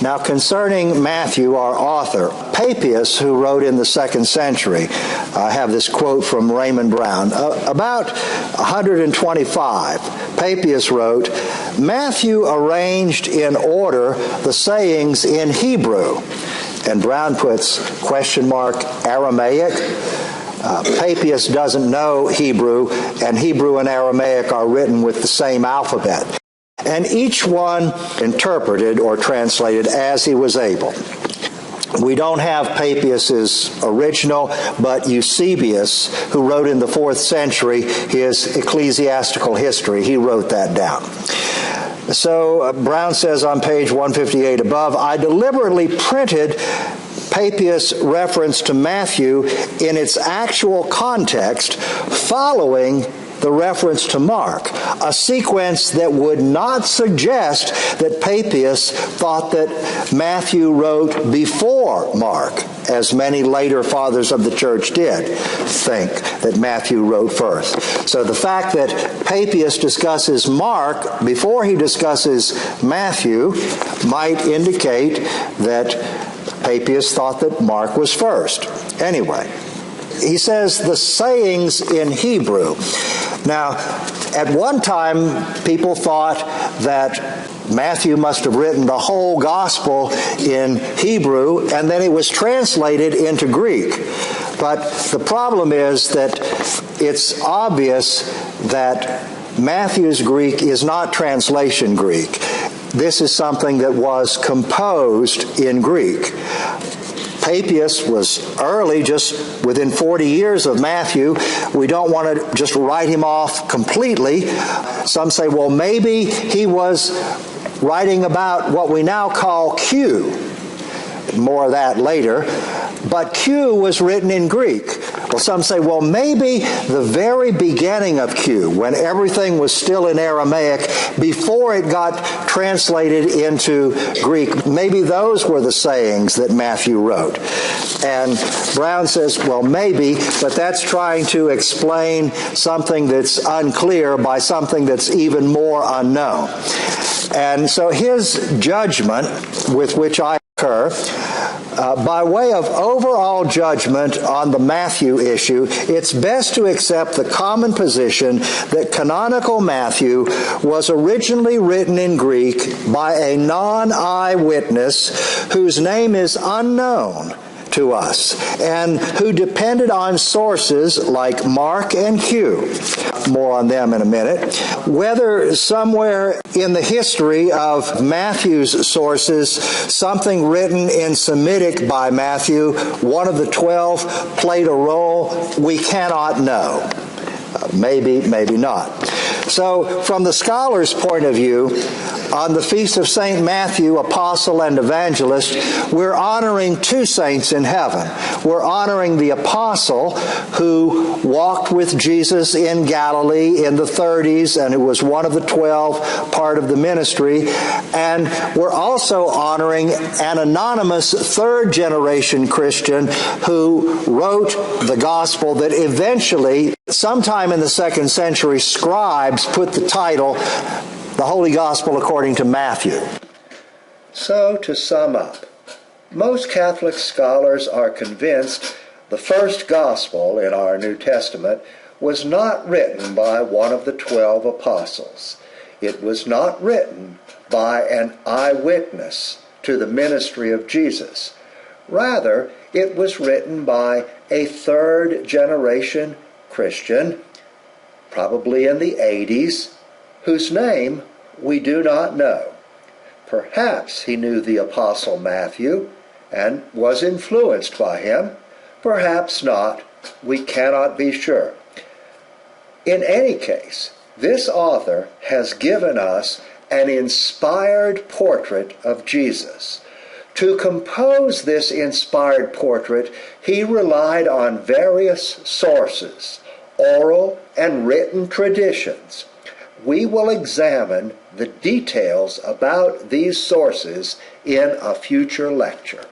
Now, concerning Matthew, our author, Papias, who wrote in the 2nd century, I have this quote from Raymond Brown, about 125, Papias wrote, Matthew arranged in order the sayings in Hebrew. And Brown puts question mark Aramaic. Papias doesn't know Hebrew, and Hebrew and Aramaic are written with the same alphabet. And each one interpreted or translated as he was able. We don't have Papias' original, but Eusebius, who wrote in the 4th century his ecclesiastical history, he wrote that down. So Brown says on page 158 above, I deliberately printed Papias' reference to Matthew in its actual context following the reference to Mark, a sequence that would not suggest that Papias thought that Matthew wrote before Mark, as many later fathers of the church did think that Matthew wrote first. So the fact that Papias discusses Mark before he discusses Matthew might indicate that Papias thought that Mark was first. Anyway, he says the sayings in Hebrew. Now, at one time, people thought that Matthew must have written the whole gospel in Hebrew, and then it was translated into Greek. But the problem is that it's obvious that Matthew's Greek is not translation Greek. This is something that was composed in Greek. Papias was early, just within 40 years of Matthew. We don't want to just write him off completely. Some say, well, maybe he was writing about what we now call Q. More of that later. But Q was written in Greek. Well, some say, well, maybe the very beginning of Q, when everything was still in Aramaic, before it got translated into Greek, maybe those were the sayings that Matthew wrote. And Brown says, well, maybe, but that's trying to explain something that's unclear by something that's even more unknown. And so his judgment, with which I concur, by way of overall judgment on the Matthew issue, it's best to accept the common position that canonical Matthew was originally written in Greek by a non-eyewitness whose name is unknown to us, and who depended on sources like Mark and Q. More on them in a minute. Whether somewhere in the history of Matthew's sources, something written in Semitic by Matthew, one of the 12, played a role, we cannot know. Maybe, maybe not. So, from the scholar's point of view, on the feast of St. Matthew, Apostle and Evangelist, we're honoring two saints in heaven. We're honoring the Apostle who walked with Jesus in Galilee in the 30s, and who was one of the 12, part of the ministry. And we're also honoring an anonymous third-generation Christian who wrote the gospel that eventually, sometime in the 2nd century, scribes put the title The Holy Gospel According to Matthew. So, to sum up, most Catholic scholars are convinced the first Gospel in our New Testament was not written by one of the 12 apostles. It was not written by an eyewitness to the ministry of Jesus. Rather, it was written by a third-generation Christian, probably in the 80s, whose name we do not know. Perhaps he knew the Apostle Matthew and was influenced by him. Perhaps not. We cannot be sure. In any case, this author has given us an inspired portrait of Jesus. To compose this inspired portrait, he relied on various sources, oral and written traditions. We will examine the details about these sources in a future lecture.